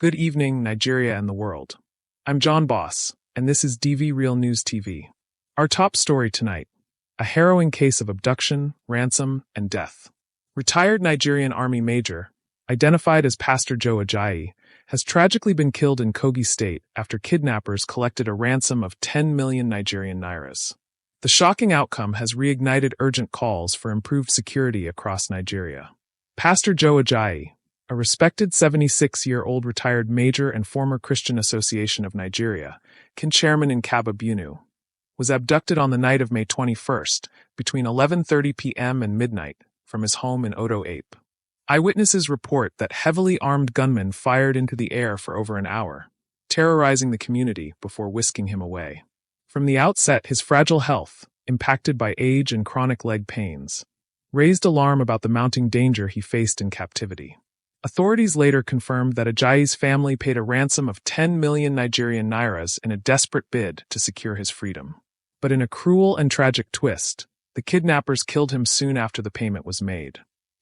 Good evening, Nigeria and the world. I'm John Boss, and this is DV Real News TV. Our top story tonight: a harrowing case of abduction, ransom, and death. Retired Nigerian Army Major, identified as Pastor Joe Ajayi, has tragically been killed in Kogi State after kidnappers collected a ransom of 10 million Nigerian nairas. The shocking outcome has reignited urgent calls for improved security across Nigeria. Pastor Joe Ajayi, a respected 76-year-old retired major and former Christian Association of Nigeria, chairman in Kaba Bunu, was abducted on the night of May 21st, between 11:30 p.m. and midnight, from his home in Odo Ape. Eyewitnesses report that heavily armed gunmen fired into the air for over an hour, terrorizing the community before whisking him away. From the outset, his fragile health, impacted by age and chronic leg pains, raised alarm about the mounting danger he faced in captivity. Authorities later confirmed that Ajayi's family paid a ransom of 10 million Nigerian nairas in a desperate bid to secure his freedom. But in a cruel and tragic twist, the kidnappers killed him soon after the payment was made.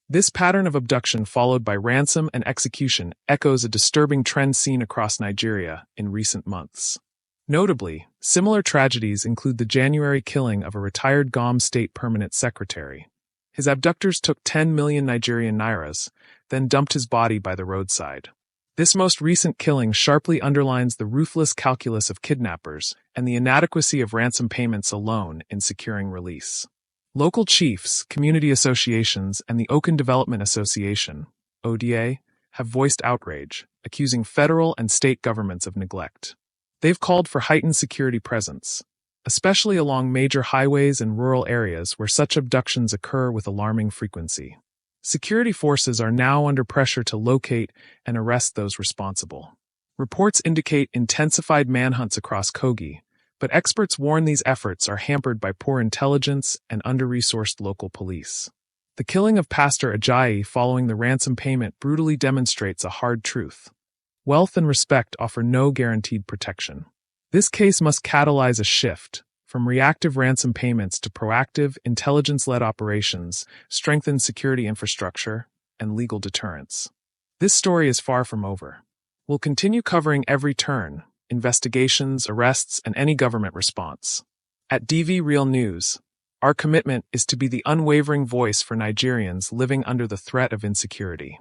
This pattern of abduction followed by ransom and execution echoes a disturbing trend seen across Nigeria in recent months. Notably, similar tragedies include the January killing of a retired Kogi State permanent secretary. His abductors took 10 million Nigerian nairas, then dumped his body by the roadside. This most recent killing sharply underlines the ruthless calculus of kidnappers and the inadequacy of ransom payments alone in securing release. Local chiefs, community associations, and the Okan Development Association, ODA, have voiced outrage, accusing federal and state governments of neglect. They've called for heightened security presence, especially along major highways and rural areas where such abductions occur with alarming frequency. Security forces are now under pressure to locate and arrest those responsible. Reports indicate intensified manhunts across Kogi, but experts warn these efforts are hampered by poor intelligence and under-resourced local police. The killing of Pastor Ajayi following the ransom payment brutally demonstrates a hard truth. Wealth and respect offer no guaranteed protection. This case must catalyze a shift from reactive ransom payments to proactive, intelligence-led operations, strengthened security infrastructure, and legal deterrence. This story is far from over. We'll continue covering every turn: investigations, arrests, and any government response. At DV Real News, our commitment is to be the unwavering voice for Nigerians living under the threat of insecurity.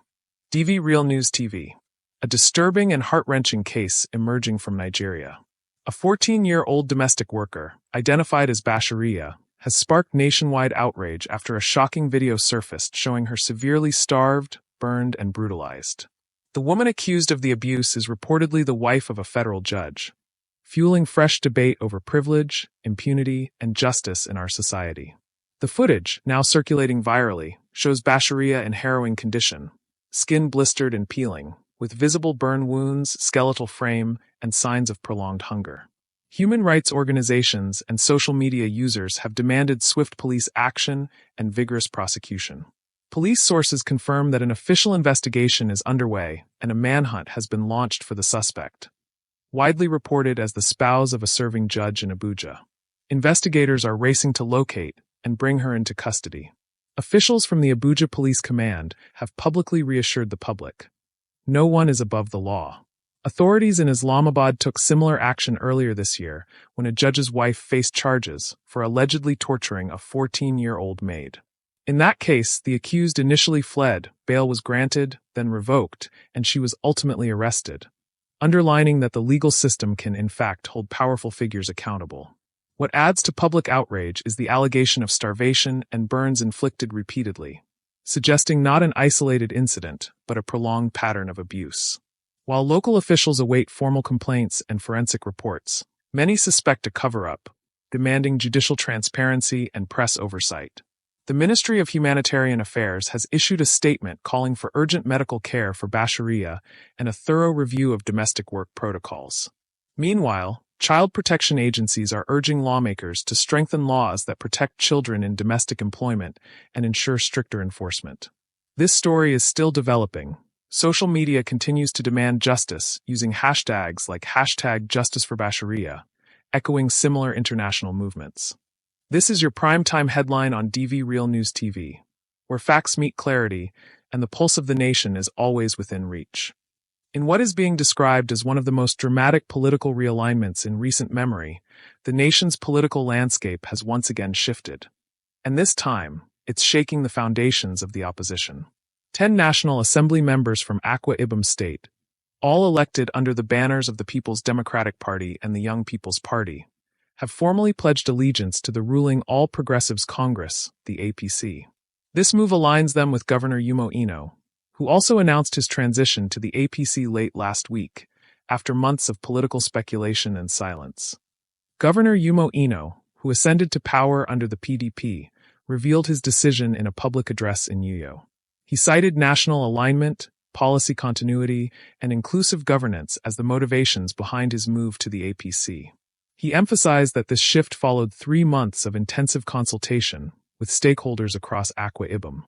DV Real News TV. A disturbing and heart-wrenching case emerging from Nigeria. A 14-year-old domestic worker, identified as Bashariya, has sparked nationwide outrage after a shocking video surfaced showing her severely starved, burned, and brutalized. The woman accused of the abuse is reportedly the wife of a federal judge, fueling fresh debate over privilege, impunity, and justice in our society. The footage, now circulating virally, shows Bashariya in harrowing condition, skin blistered and peeling, with visible burn wounds, skeletal frame, and signs of prolonged hunger. Human rights organizations and social media users have demanded swift police action and vigorous prosecution. Police sources confirm that an official investigation is underway and a manhunt has been launched for the suspect, widely reported as the spouse of a serving judge in Abuja. Investigators are racing to locate and bring her into custody. Officials from the Abuja Police Command have publicly reassured the public. No one is above the law. Authorities in Islamabad took similar action earlier this year when a judge's wife faced charges for allegedly torturing a 14-year-old maid. In that case, the accused initially fled, bail was granted, then revoked, and she was ultimately arrested, underlining that the legal system can in fact hold powerful figures accountable. What adds to public outrage is the allegation of starvation and burns inflicted repeatedly, suggesting not an isolated incident, but a prolonged pattern of abuse. While local officials await formal complaints and forensic reports, many suspect a cover-up, demanding judicial transparency and press oversight. The Ministry of Humanitarian Affairs has issued a statement calling for urgent medical care for Bashariya and a thorough review of domestic work protocols. Meanwhile, child protection agencies are urging lawmakers to strengthen laws that protect children in domestic employment and ensure stricter enforcement. This story is still developing. Social media continues to demand justice using hashtags like #JusticeForBashariya, echoing similar international movements. This is your primetime headline on DV Real News TV, where facts meet clarity and the pulse of the nation is always within reach. In what is being described as one of the most dramatic political realignments in recent memory, the nation's political landscape has once again shifted. And this time, it's shaking the foundations of the opposition. 10 National Assembly members from Akwa Ibom State, all elected under the banners of the People's Democratic Party and the Young People's Party, have formally pledged allegiance to the ruling All Progressives Congress, the APC. This move aligns them with Governor Umo Eno, who also announced his transition to the APC late last week, after months of political speculation and silence. Governor Umo Eno, who ascended to power under the PDP, revealed his decision in a public address in Uyo. He cited national alignment, policy continuity, and inclusive governance as the motivations behind his move to the APC. He emphasized that this shift followed 3 months of intensive consultation with stakeholders across Akwa Ibom.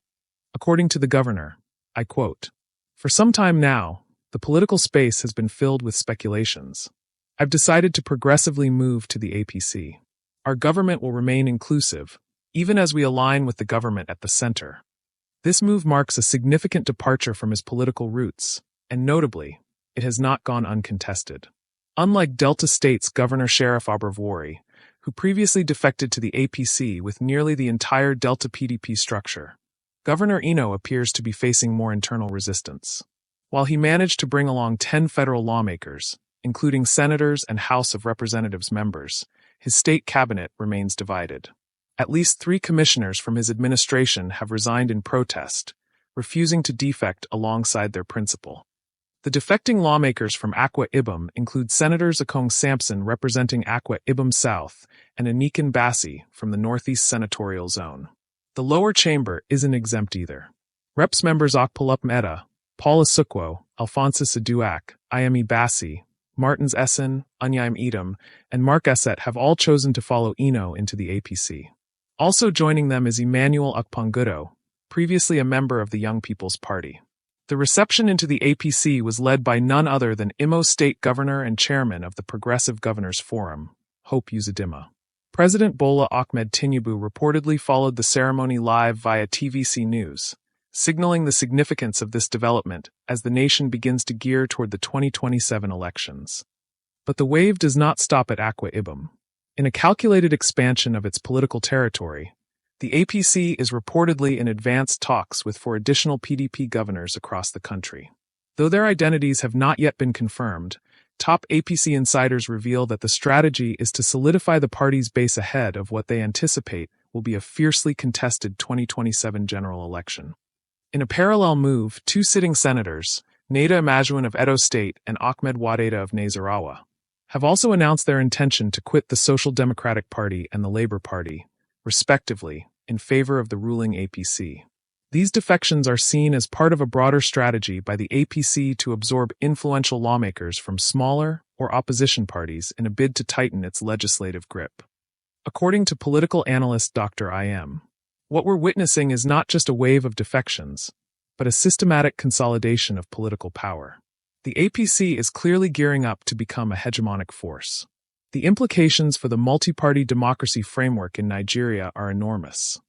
According to the governor, I quote, "For some time now, the political space has been filled with speculations. I've decided to progressively move to the APC. Our government will remain inclusive, even as we align with the government at the center." This move marks a significant departure from his political roots, and notably, it has not gone uncontested. Unlike Delta State's Governor Sheriff Abravory, who previously defected to the APC with nearly the entire Delta PDP structure, Governor Eno appears to be facing more internal resistance. While he managed to bring along 10 federal lawmakers, including senators and House of Representatives members, his state cabinet remains divided. At least 3 commissioners from his administration have resigned in protest, refusing to defect alongside their principal. The defecting lawmakers from Akwa Ibom include Senators Akong Sampson representing Akwa Ibom South and Anikan Bassi from the Northeast Senatorial Zone. The lower chamber isn't exempt either. Reps members Akpolup Meta, Paul Asukwo, Alphonsus Aduak, Iami Bassi, Martins Essen, Unyaim Edom, and Mark Esset have all chosen to follow Eno into the APC. Also joining them is Emmanuel Akpangudo, previously a member of the Young People's Party. The reception into the APC was led by none other than Imo State Governor and Chairman of the Progressive Governors Forum, Hope Uzodimma. President Bola Ahmed Tinubu reportedly followed the ceremony live via TVC News, signaling the significance of this development as the nation begins to gear toward the 2027 elections. But the wave does not stop at Akwa Ibom. In a calculated expansion of its political territory, the APC is reportedly in advanced talks with 4 additional PDP governors across the country. Though their identities have not yet been confirmed, top APC insiders reveal that the strategy is to solidify the party's base ahead of what they anticipate will be a fiercely contested 2027 general election. In a parallel move, 2 sitting senators, Neda Amajuan of Edo State and Ahmed Wadeda of Nasarawa, have also announced their intention to quit the Social Democratic Party and the Labour Party, respectively, in favor of the ruling APC. These defections are seen as part of a broader strategy by the APC to absorb influential lawmakers from smaller or opposition parties in a bid to tighten its legislative grip. According to political analyst Dr. I.M., what we're witnessing is not just a wave of defections, but a systematic consolidation of political power. The APC is clearly gearing up to become a hegemonic force. The implications for the multi-party democracy framework in Nigeria are enormous.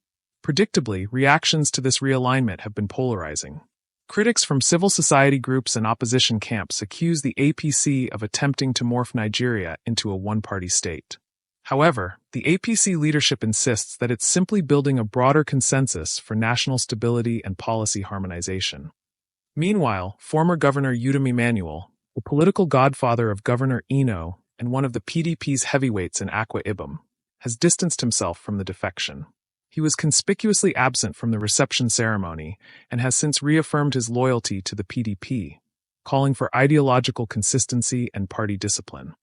Predictably, reactions to this realignment have been polarizing. Critics from civil society groups and opposition camps accuse the APC of attempting to morph Nigeria into a one-party state. However, the APC leadership insists that it's simply building a broader consensus for national stability and policy harmonization. Meanwhile, former Governor Udom Emmanuel, the political godfather of Governor Eno and one of the PDP's heavyweights in Akwa Ibom, has distanced himself from the defection. He was conspicuously absent from the reception ceremony and has since reaffirmed his loyalty to the PDP, calling for ideological consistency and party discipline.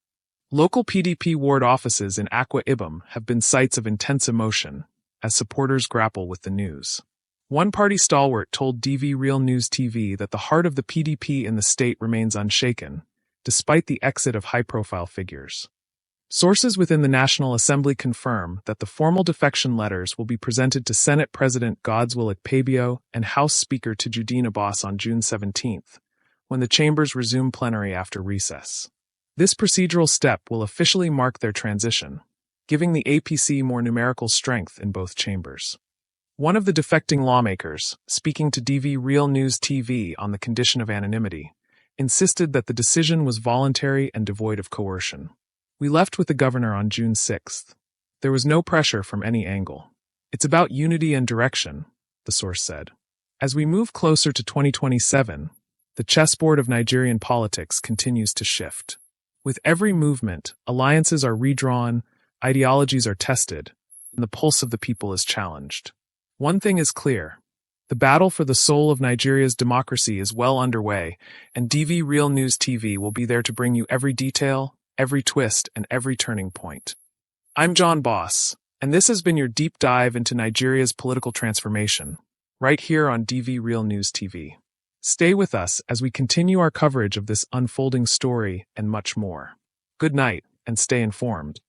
Local PDP ward offices in Akwa Ibom have been sites of intense emotion as supporters grapple with the news. One party stalwart told DV Real News TV that the heart of the PDP in the state remains unshaken, despite the exit of high-profile figures. Sources within the National Assembly confirm that the formal defection letters will be presented to Senate President Godswill Akpabio and House Speaker Tajudeen Abbas on June 17, when the chambers resume plenary after recess. This procedural step will officially mark their transition, giving the APC more numerical strength in both chambers. One of the defecting lawmakers, speaking to DV Real News TV on the condition of anonymity, insisted that the decision was voluntary and devoid of coercion. We left with the governor on June 6th. There was no pressure from any angle. It's about unity and direction, the source said. As we move closer to 2027, the chessboard of Nigerian politics continues to shift. With every movement, alliances are redrawn, ideologies are tested, and the pulse of the people is challenged. One thing is clear. The battle for the soul of Nigeria's democracy is well underway, and DV Real News TV will be there to bring you every detail, every twist, and every turning point. I'm John Boss, and this has been your deep dive into Nigeria's political transformation, right here on DV Real News TV. Stay with us as we continue our coverage of this unfolding story and much more. Good night, and stay informed.